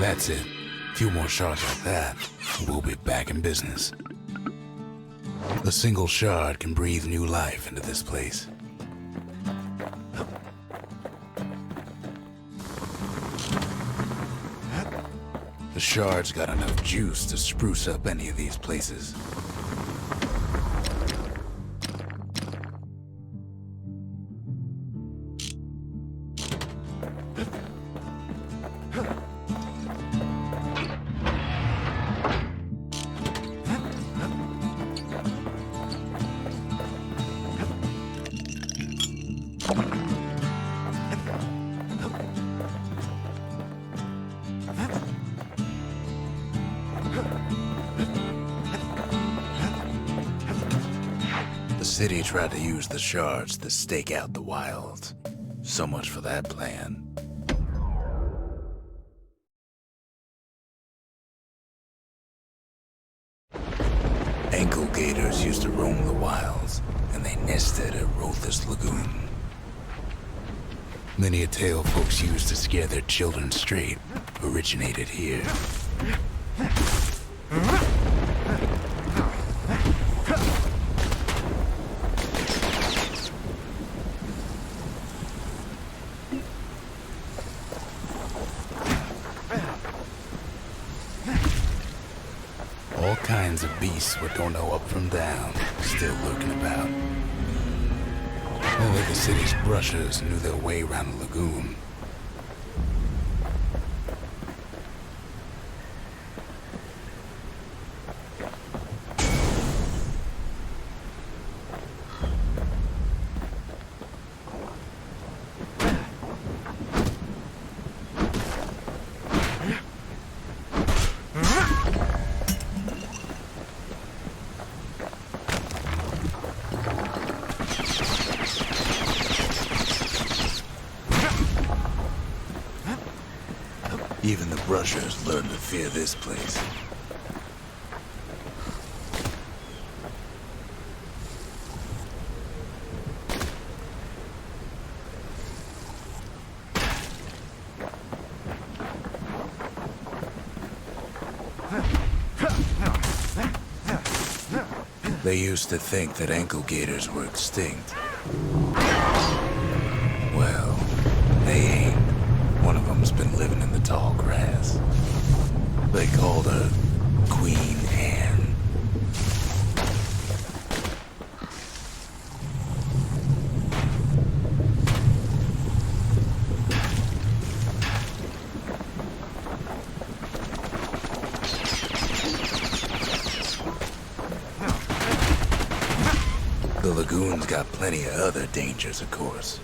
That's it. A few more shards like that, and we'll be back in business. A single shard can breathe new life into this place. The shard's got enough juice to spruce up any of these places. The city tried to use the shards to stake out the wilds. So much for that plan. Ankle gators used to roam the wilds, and they nested at Rothus Lagoon. Many a tale folks used to scare their children straight originated here. All kinds of beasts what don't know up from down, still lurking about. Only the city's brushers knew their way around the lagoon. Even the brushers learned to fear this place. They used to think that ankle gators were extinct. Well, they ain't. One of them's been living in the tall grass. They called her Queen Anne. The lagoon's got plenty of other dangers, of course.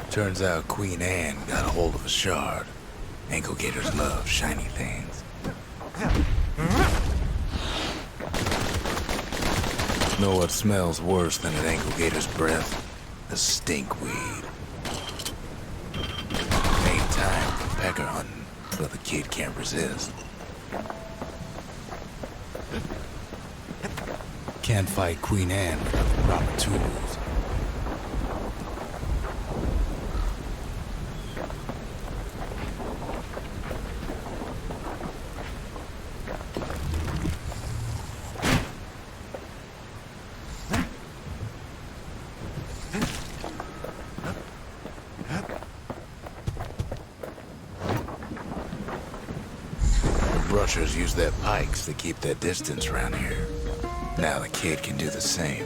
Turns out Queen Anne got a hold of a shard. Ankle gators love shiny things. Know what smells worse than an ankle gator's breath? The stinkweed. Ain't time for pecker hunting, but the kid can't resist. Can't fight Queen Anne without the proper tools. Brushers use their pikes to keep their distance around here. Now the kid can do the same.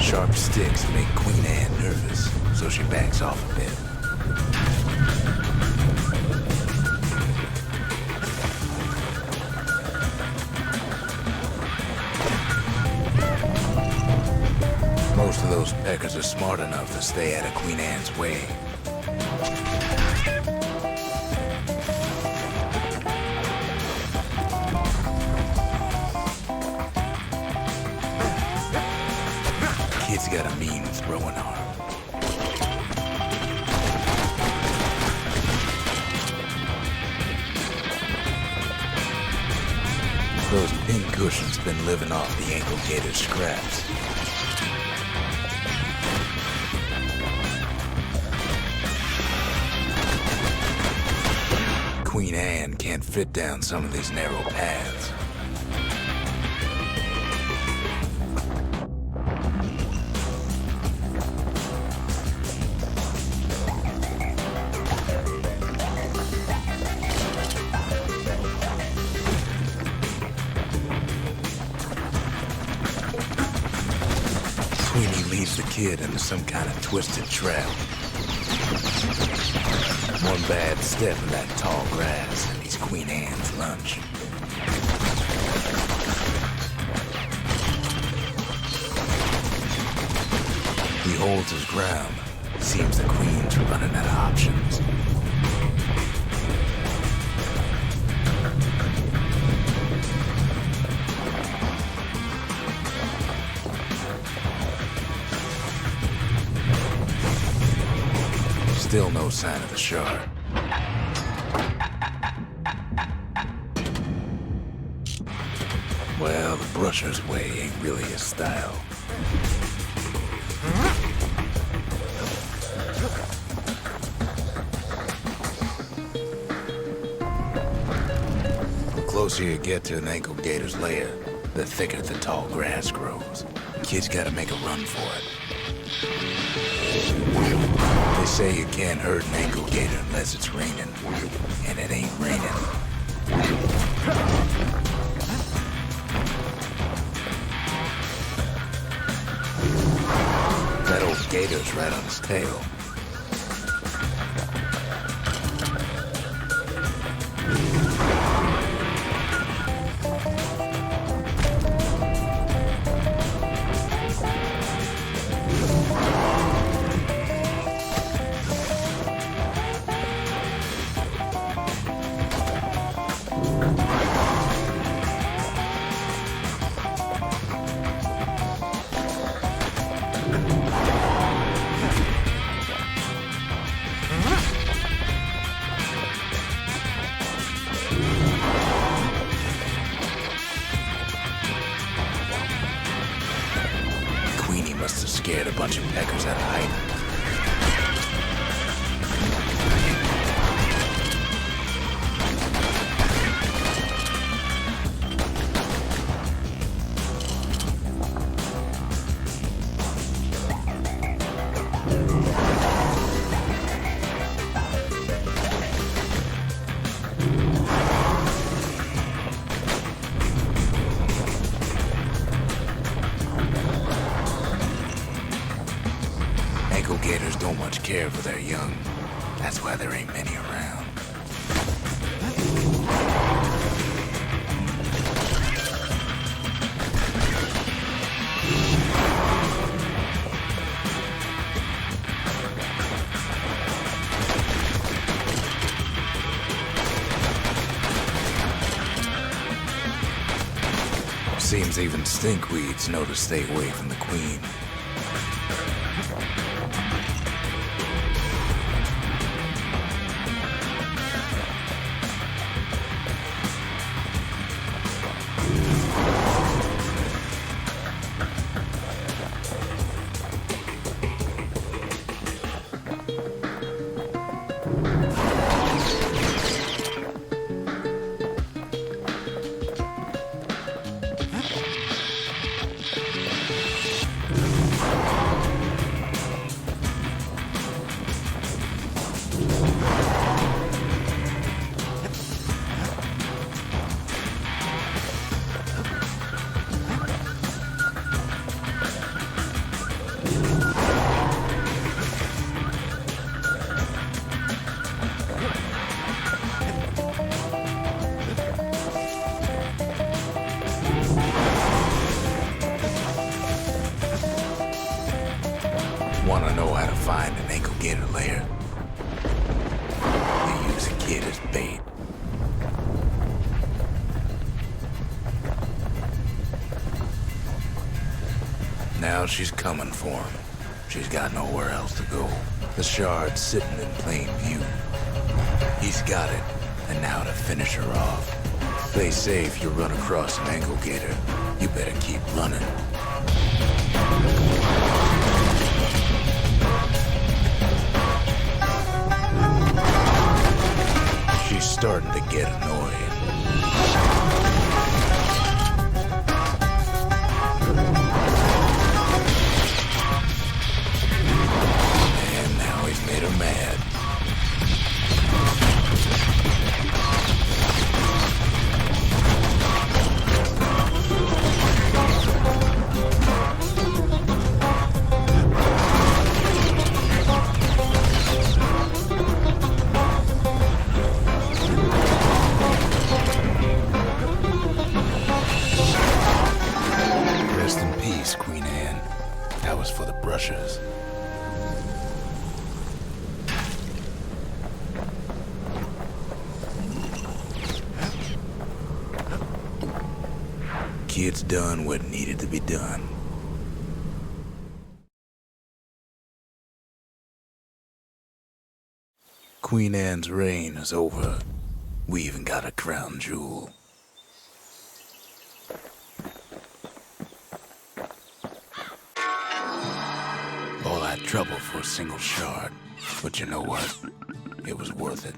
Sharp sticks make Queen Anne nervous, so she backs off a bit. Most of those peckers are smart enough to stay out of Queen Anne's way. Kid's got a mean throat. growing arm. Those pin cushions been living off the ankle gator's scraps. Queen Anne can't fit down some of these narrow paths. Queenie leads the kid into some kind of twisted trap. One bad step in that tall grass and he's Queen Anne's lunch. He holds his ground. Seems the Queen's running out of options. Still no sign of the shark. Well, the brusher's way ain't really his style. The closer you get to an ankle gator's lair, the thicker the tall grass grows. Kid's gotta make a run for it. They say you can't hurt an ankle gator unless it's raining, and it ain't raining. That old gator's right on his tail. Must have scared a bunch of peckers out of hiding. Ankle gators don't much care for their young. That's why there ain't many around. Seems even stinkweeds know to stay away from the Queen. Want to know how to find an ankle gator lair? You use a kid as bait. Now she's coming for him. She's got nowhere else to go. The shard's sitting in plain view. He's got it, and now to finish her off. They say if you run across an ankle gator, you better keep running. She's starting to get annoyed. And now he's made her mad. Rest in peace, Queen Anne. That was for the brushers. Kid's done what needed to be done. Queen Anne's reign is over. We even got a crown jewel. All that trouble for a single shard. But you know what? It was worth it.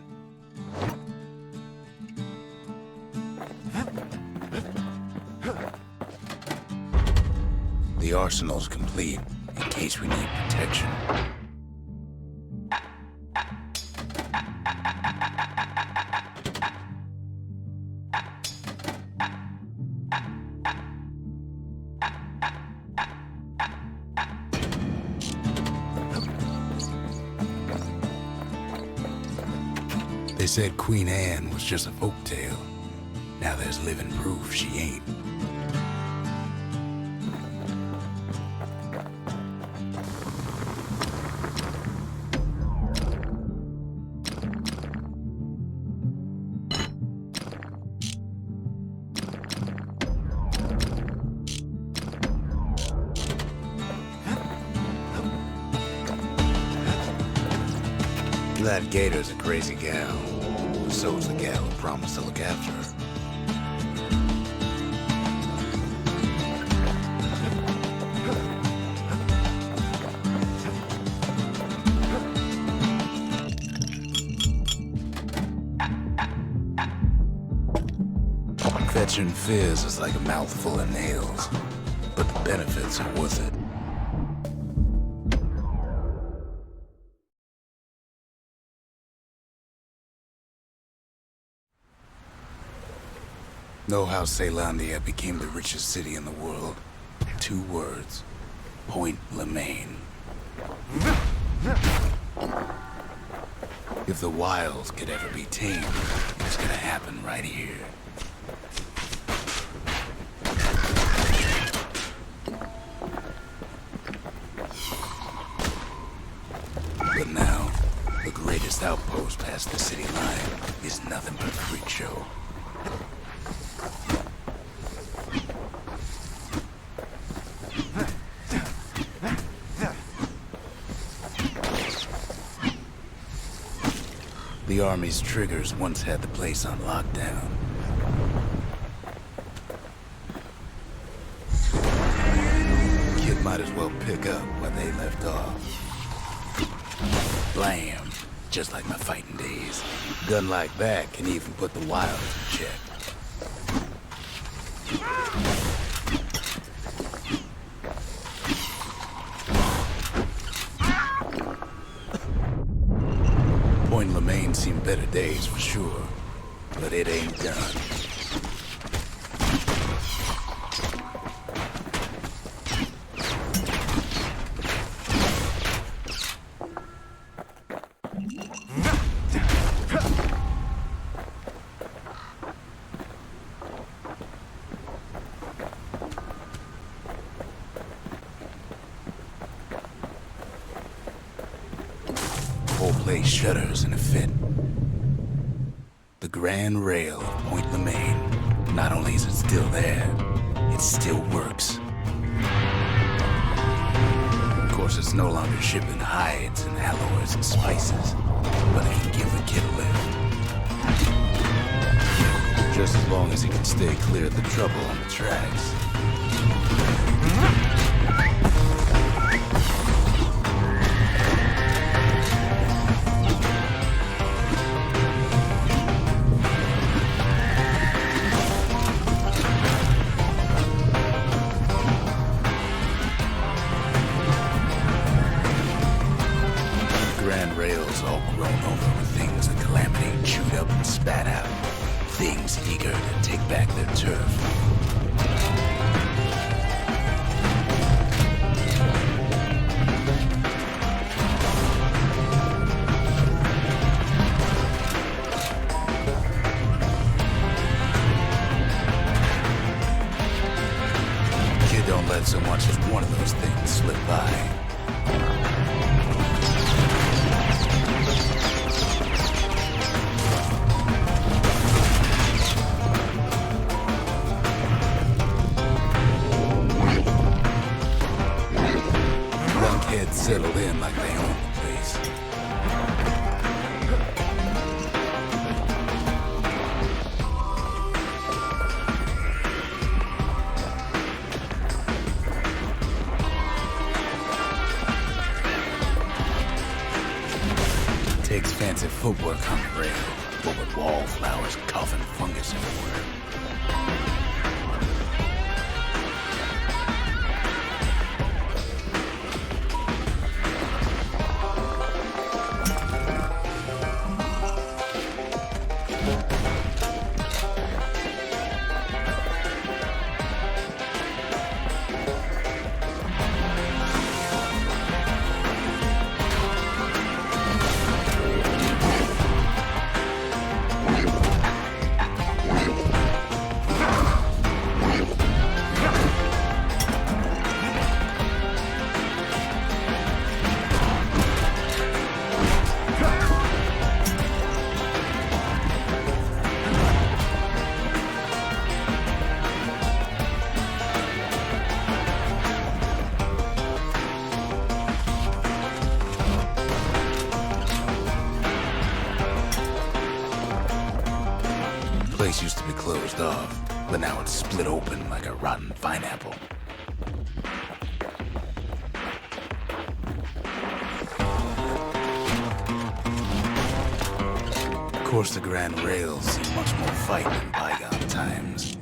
The arsenal's complete, in case we need protection. They said Queen Anne was just a folktale. Now there's living proof she ain't. That gator's a crazy gal. So's the gal who promised to look after her. Fetching fizz is like a mouthful of nails, but the benefits are worth it. Know how Caelondia became the richest city in the world? 2 words. Point Lemaine. If the wilds could ever be tamed, it's gonna happen right here. But now, the greatest outpost past the city line is nothing but a freak show. The army's triggers once had the place on lockdown. Kid might as well pick up where they left off. Blam! Just like my fighting days. Gun like that can even put the wilds in check. Point Lemaine seen better days for sure, but it ain't done. Whole place shudders in a fit. The grand rail of Point Lemaine. Not only is it still there, it still works. Of course, course, it's no longer shipping hides and alloys and spices, but it can give the kid a lift. Just as long as he can stay clear of the trouble on the tracks. Rails all grown over with things the Calamity chewed up and spat out. Things eager to take back their turf. Kid don't let so much as one of those things slip by. Settled in like they own the place. Takes fancy footwork on the rail, but with wallflowers coughing fungus everywhere. The place used to be closed off, but now it's split open like a rotten pineapple. Of course, the Grand Rails see much more fight in bygone times.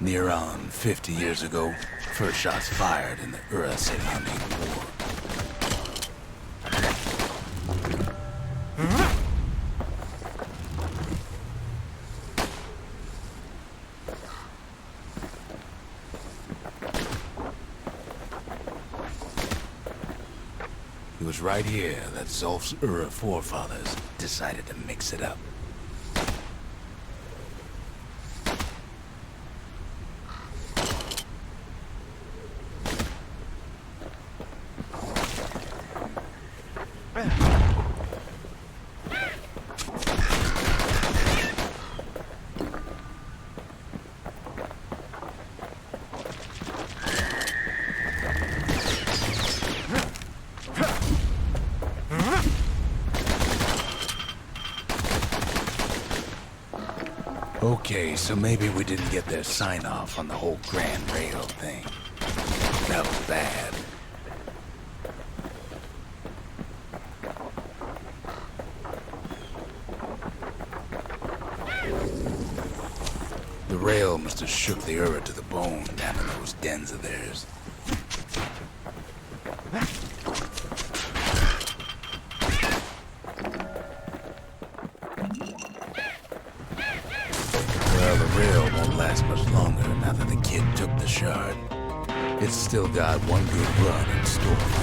Near on 50 years ago, first shots fired in the Ura-Sedhani War. It was right here that Zolf's Ura forefathers decided to mix it up. Okay, so maybe we didn't get their sign-off on the whole Grand Rail thing. That was bad. The rail must have shook the Ura to the bone down in those dens of theirs. Well, the rail won't last much longer now that the kid took the shard. It's still got one good run in store for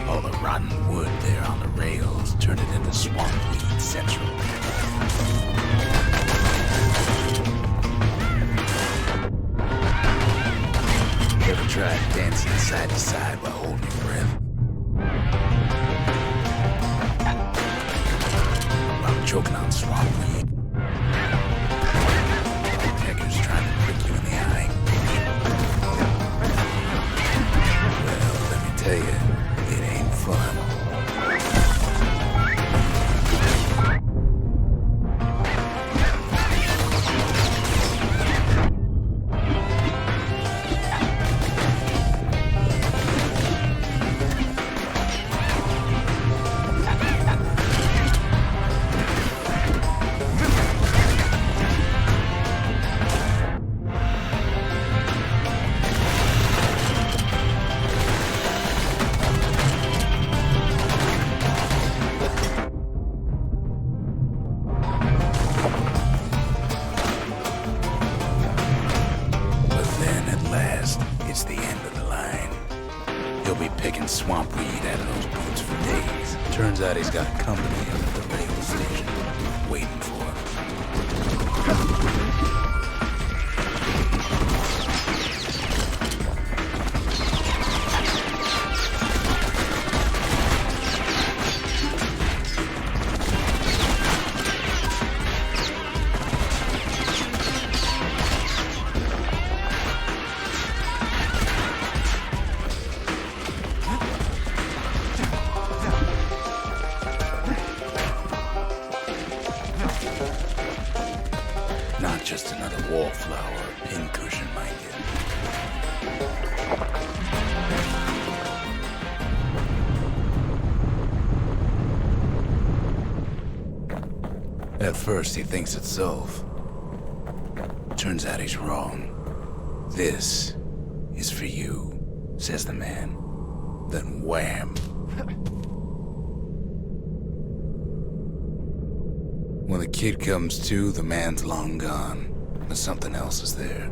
it. All the rotten wood there on the rails turned it into swamp weed central. Ever tried dancing side to side while holding your breath? While choking on swamp weed? Peckers trying to prick you in the eye. swamp weed out of those boots for days. Turns out he's got company up at the rail station, waiting for him. Not just another wallflower or pincushion, mind you. At first, he thinks it's Soph. Turns out he's wrong. This is for you, says the man. Then wham! When the kid comes to, the man's long gone, but something else is there.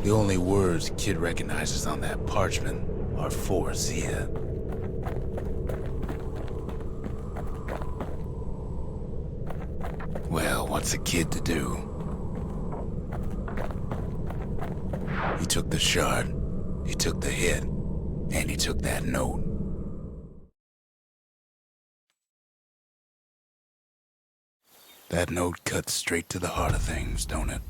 The only words the kid recognizes on that parchment are for Zia. Well, what's a kid to do? He took the shard, he took the hit, and he took that note. That note cuts straight to the heart of things, don't it?